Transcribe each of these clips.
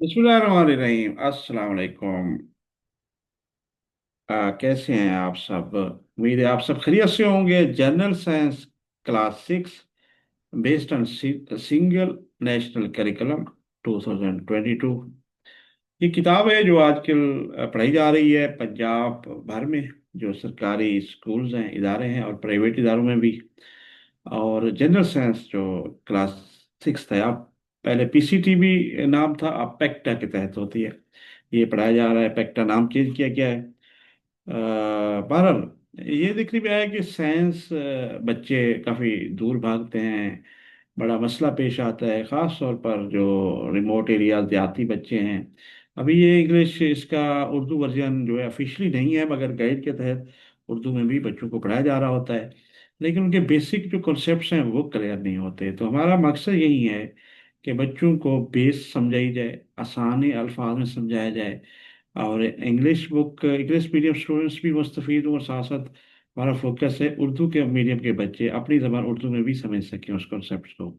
बिस्मिल्लाहिर्रहमानिर्रहीम। अस्सलाम वालेकुम। कैसे हैं आप सब? उम्मीद है आप सब खैरियत से होंगे। General science class 6 based on single national curriculum 2022। ये किताब है जो आजकल पढ़ाई जा रही है पंजाब भर में। जो सरकारी स्कूल्स हैं, इदारे हैं, और प्राइवेट इदारों में भी। और जनरल साइंस जो क्लास 6 है, अब पहले पीसीटीबी नाम था, अब पेक्टा के तहत होती है। ये पढ़ाया जा रहा है। पेक्टा नाम चेंज किया गया है। बहरहाल ये देखने में आया कि साइंस बच्चे काफ़ी दूर भागते हैं। बड़ा मसला पेश आता है, ख़ास तौर पर जो रिमोट एरियाज देहाती बच्चे हैं। अभी ये इंग्लिश इसका उर्दू वर्जन जो है ऑफिशियली नहीं है, मगर गाइड के तहत उर्दू में भी बच्चों को पढ़ाया जा रहा होता है। लेकिन उनके बेसिक जो कॉन्सेप्ट्स हैं वो क्लियर नहीं होते। तो हमारा मकसद यही है कि बच्चों को बेस समझाई जाए, आसानी अल्फाज में समझाया जाए, और इंग्लिश मीडियम स्टूडेंट्स भी मुस्तफ़ीद हों, और साथ साथ हमारा फोकस है उर्दू के मीडियम के बच्चे अपनी ज़बान उर्दू में भी समझ सकें उस कॉन्सेप्ट को।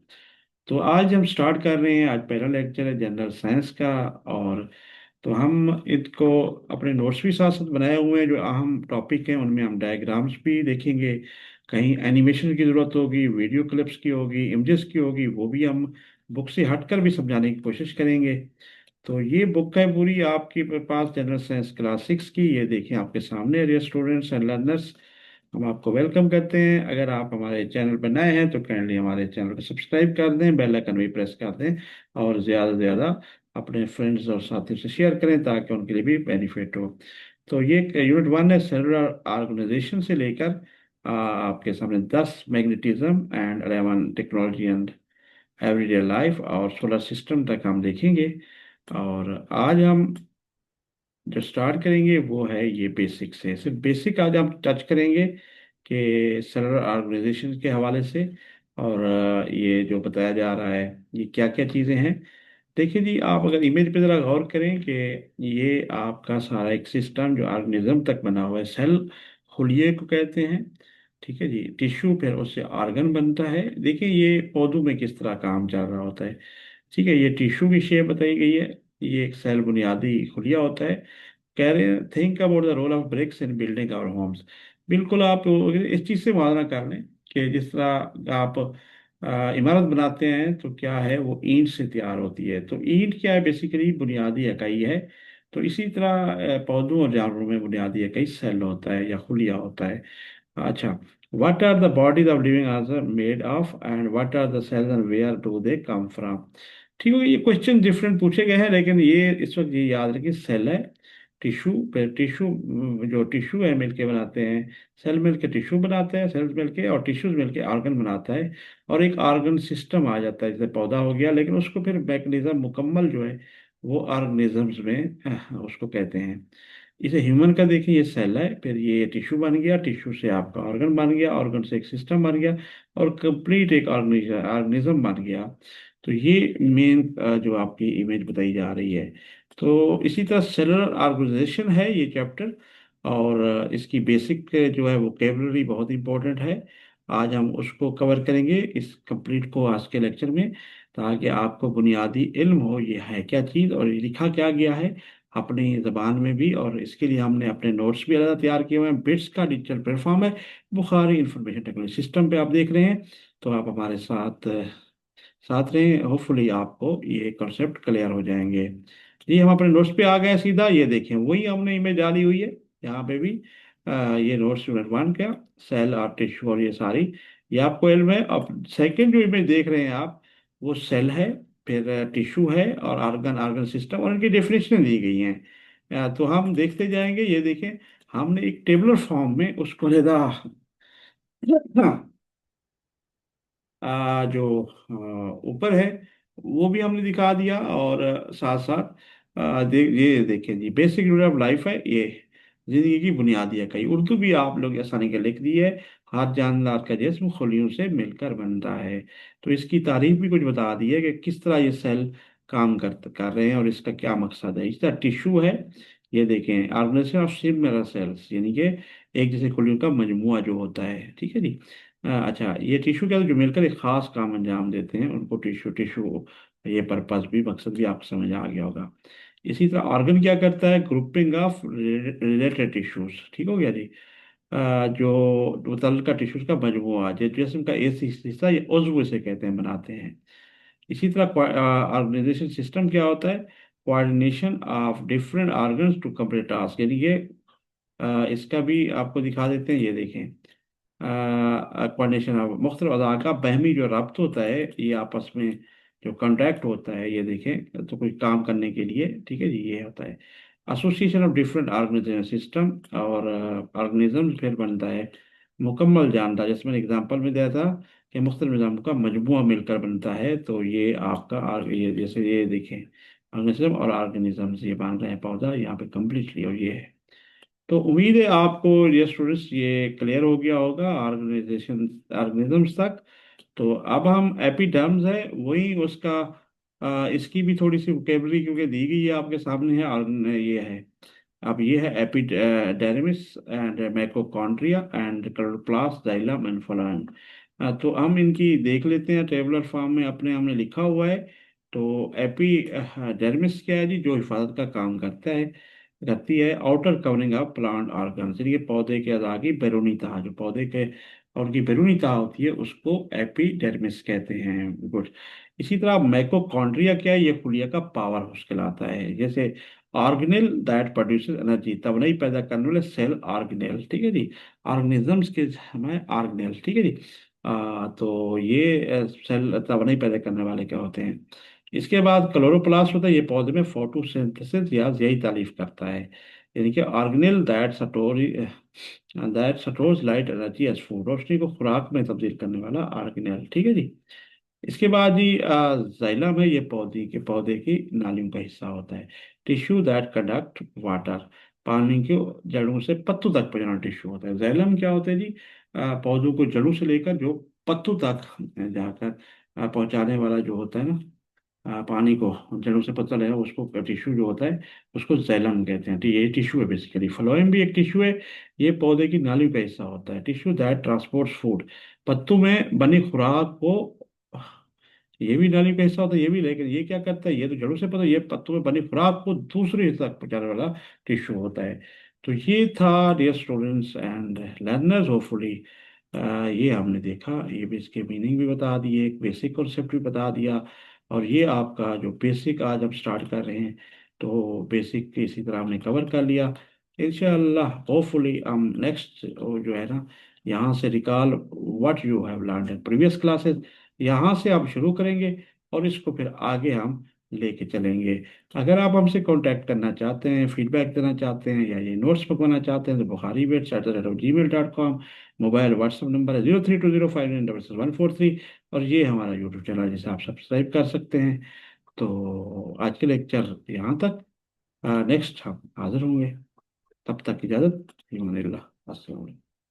तो आज हम स्टार्ट कर रहे हैं। आज पहला लेक्चर है जनरल साइंस का। और तो हम इसको अपने नोट्स भी साथ साथ बनाए हुए हैं। जो अहम टॉपिक हैं उनमें हम डायग्राम्स भी देखेंगे। कहीं एनिमेशन की ज़रूरत होगी, वीडियो क्लिप्स की होगी, इमेजेस की होगी, वो भी हम बुक से हटकर भी समझाने की कोशिश करेंगे। तो ये बुक है पूरी आपके पास, जनरल साइंस क्लास 6 की। ये देखें आपके सामने, डियर स्टूडेंट्स एंड लर्नर्स। हम आपको वेलकम करते हैं। अगर आप हमारे चैनल पर नए हैं तो काइंडली हमारे चैनल को सब्सक्राइब कर दें, बेल आइकन भी प्रेस कर दें, और ज़्यादा से ज़्यादा अपने फ्रेंड्स और साथियों से शेयर करें ताकि उनके लिए भी बेनिफिट हो। तो ये यूनिट 1 है, सेलुलर ऑर्गेनाइजेशन से लेकर आपके सामने 10 magnetism and 11 technology and everyday life और सोलर सिस्टम तक हम देखेंगे। और आज हम जो स्टार्ट करेंगे वो है ये बेसिक से। सिर्फ बेसिक आज हम टच करेंगे कि सेलुलर ऑर्गेनाइजेशन के हवाले से। और ये जो बताया जा रहा है ये क्या क्या चीज़ें हैं। देखिए जी, आप अगर इमेज पे ज़रा गौर करें कि ये आपका सारा एक सिस्टम जो ऑर्गेनिज्म तक बना हुआ है। सेल खुलिए को कहते हैं, ठीक है जी। टिश्यू, फिर उससे ऑर्गन बनता है। देखिए ये पौधों में किस तरह काम चल रहा होता है। ठीक है, ये टिश्यू की शेप बताई गई है। ये एक सेल बुनियादी खुलिया होता है। कह रहे हैं think about the role of bricks in building our homes. बिल्कुल आप इस चीज़ से मुआवजा कर लें कि जिस तरह आप इमारत बनाते हैं तो क्या है, वो ईंट से तैयार होती है। तो ईंट क्या है, बेसिकली बुनियादी इकाई है। तो इसी तरह पौधों और जानवरों में बुनियादी इकाई सेल होता है या खुलिया होता है। अच्छा, what are the bodies of living are made of and what are the cells and where do they come from. ठीक है, ये क्वेश्चन डिफरेंट पूछे गए हैं, लेकिन ये इस वक्त ये याद रखिए, सेल है, टिश्यू, फिर टिश्यू, जो टिश्यू है मिलके बनाते हैं। सेल मिलके टिश्यू बनाते हैं, सेल्स मिलके और टिश्यूज मिलके ऑर्गन बनाता है। और एक ऑर्गन सिस्टम आ जाता है, जैसे पौधा हो गया, लेकिन उसको फिर मैकेनिज्म मुकम्मल जो है वो ऑर्गेनिजम्स में उसको कहते हैं। इसे ह्यूमन का देखिए, ये सेल है, फिर ये टिश्यू बन गया, टिश्यू से आपका ऑर्गन बन गया, ऑर्गन से एक सिस्टम बन गया, और कंप्लीट एक ऑर्गेनिज्म बन गया। तो ये मेन जो आपकी इमेज बताई जा रही है। तो इसी तरह सेलुलर ऑर्गेनाइजेशन है ये चैप्टर। और इसकी बेसिक जो है वोकेबलरी बहुत इंपॉर्टेंट है। आज हम उसको कवर करेंगे इस कंप्लीट को आज के लेक्चर में, ताकि आपको बुनियादी इल्म हो ये है क्या चीज़ और ये लिखा क्या गया है अपनी ज़बान में भी। और इसके लिए हमने अपने नोट्स भी अलग तैयार किए हुए हैं। बिट्स का डिजिटल प्लेटफॉर्म है, बुखारी इंफॉर्मेशन टेक्नोलॉजी सिस्टम पे आप देख रहे हैं। तो आप हमारे साथ साथ रहें, होपफुली आपको ये कॉन्सेप्ट क्लियर हो जाएंगे। ये हम अपने नोट्स पे आ गए सीधा। ये देखें, वही हमने इमेज डाली हुई है यहाँ पे भी। ये नोट्स यूनिट 1 का, सेल और टिश्यू और ये सारी, ये आपको इल्म है। अब सेकंड जो इमेज देख रहे हैं आप, वो सेल है, फिर टिश्यू है, और ऑर्गन, ऑर्गन सिस्टम, और इनकी डेफिनेशन दी गई हैं। तो हम देखते जाएंगे। ये देखें, हमने एक टेबलर फॉर्म में उसको लेदा जो ऊपर है वो भी हमने दिखा दिया। और साथ साथ ये देखिए जी, बेसिक यूनिट ऑफ लाइफ है ये, जिंदगी की बुनियादी इकाई। उर्दू भी आप लोग आसानी के लिख दी है। हर जानदार का जिस्म खलियों से मिलकर बनता है। तो इसकी तारीफ भी कुछ बता दी है कि किस तरह ये सेल काम कर रहे हैं और इसका क्या मकसद है। इस तरह टिश्यू है, ये देखें, ऑर्गेनाइजेशन ऑफ सिमिलर सेल्स, यानी कि एक जैसे खलियों का मजमुआ जो होता है, ठीक है जी। अच्छा, ये टिश्यू क्या है, जो मिलकर एक खास काम अंजाम देते हैं, उनको टिश्यू टिश्यू ये पर्पस भी, मकसद भी आपको समझ आ गया होगा। इसी तरह ऑर्गन क्या करता है, ग्रुपिंग ऑफ रिलेटेड टिश्यूज, ठीक हो गया जी। जो तल का टिश्यूज का मजमुआ, जिस्म का एक हिस्सा, ये उज़्व इसे कहते हैं, बनाते हैं। इसी तरह ऑर्गेनाइजेशन सिस्टम क्या होता है, coordination of different organs to complete task, यानी ये इसका भी आपको दिखा देते हैं, ये देखें। कोऑर्डिनेशन ऑफ मुख्तलिफ अज़ा का बहमी जो रब्त होता है, ये आपस में जो कॉन्टैक्ट होता है, ये देखें, तो कोई काम करने के लिए, ठीक है जी, ये होता है association of different organization system. और ऑर्गेनिज्म फिर बनता है मुकम्मल जानदार, जैसे मैंने एग्जांपल में दिया था कि मुख्तलिफ निज़ामों का मजमूआ मिलकर बनता है, तो ये आपका ये जैसे ये देखें, ऑर्गेनिज्म और ऑर्गेनिजम्स ये बन रहे हैं पौधा यहाँ पे कम्प्लीटली, और ये है। तो उम्मीद है आपको ये स्टूडेंट्स ये क्लियर हो गया होगा ऑर्गेनाइजेशन, ऑर्गेनिजम्स तक। तो अब हम एपिडर्म्स है वही उसका इसकी भी थोड़ी सी वोकेबलरी क्योंकि दी गई है आपके सामने है, और ये है, अब ये है epidermis and mitochondria and chloroplast xylem and phloem. तो हम इनकी देख लेते हैं, टेबलर फॉर्म में अपने हमने लिखा हुआ है। तो एपिडर्मिस क्या है जी, जो हिफाजत का काम करता है, करती है, outer covering of plant organ, ये पौधे के अज़ा की बैरूनी तह, जो पौधे के और उनकी बैरूनी तह होती है, उसको एपिडर्मिस कहते हैं। गुड। इसी तरह माइटोकॉन्ड्रिया क्या है, ये खुलिया का पावर हाउस कहलाता है। जैसे ऑर्गेनेल दैट प्रोड्यूसेस एनर्जी, तवनाई पैदा करने वाले सेल ऑर्गेनेल, ठीक है जी। ऑर्गेनिजम्स के हमें ऑर्गेनेल, ठीक है जी। तो ये सेल तवनाई पैदा करने वाले क्या होते हैं। इसके बाद क्लोरोप्लास्ट होता है, ये पौधे में फोटोसिंथेसिस या यही तारीफ करता है, यानी कि organelle that stores light energy as food, रोशनी को खुराक में तब्दील करने वाला ऑर्गेनेल, ठीक है जी। इसके बाद जी जाइलम है, ये पौधे की नालियों का हिस्सा होता है। टिश्यू दैट कंडक्ट वाटर, पानी के जड़ों से पत्तों तक पहुंचाना टिश्यू होता है। जाइलम क्या होता है जी, पौधों को जड़ों से लेकर जो पत्तों तक जाकर पहुंचाने वाला जो होता है ना, पानी को जड़ों से पत्ता है, उसको टिश्यू जो होता है उसको जाइलम कहते हैं। तो ये टिश्यू है बेसिकली। फ्लोएम भी एक टिश्यू है, ये पौधे की नालियों का हिस्सा होता है। टिश्यू दैट ट्रांसपोर्ट्स फूड, पत्तों में बनी खुराक को, ये भी नाली का हिस्सा होता है ये भी, लेकिन ये क्या करता है, ये तो जड़ों से पता है, ये पत्तों में बनी खुराक को दूसरे हिस्से तक पहुंचाने वाला टिश्यू होता है। तो ये था dear students and learners, hopefully ये हमने देखा, ये भी इसके मीनिंग भी बता दिए, एक बेसिक कॉन्सेप्ट भी बता दिया। और ये आपका जो बेसिक आज हम स्टार्ट कर रहे हैं, तो बेसिक इसी तरह हमने कवर कर लिया। इंशाल्लाह होपफुली हम नेक्स्ट जो है ना, यहाँ से recall what you have learned in previous classes, यहाँ से आप शुरू करेंगे और इसको फिर आगे हम लेके चलेंगे। अगर आप हमसे कांटेक्ट करना चाहते हैं, फीडबैक देना चाहते हैं, या ये नोट्स मंगवाना चाहते हैं, तो bukhariwits@gmail.com, मोबाइल व्हाट्सएप नंबर है 0320597743, और ये हमारा यूट्यूब चैनल है जिसे आप सब्सक्राइब कर सकते हैं। तो आज के लेक्चर यहाँ तक, नेक्स्ट हम हाजिर होंगे, तब तक इजाज़त, फ़ी अमान अल्लाह। अस्सलाम वालेकुम।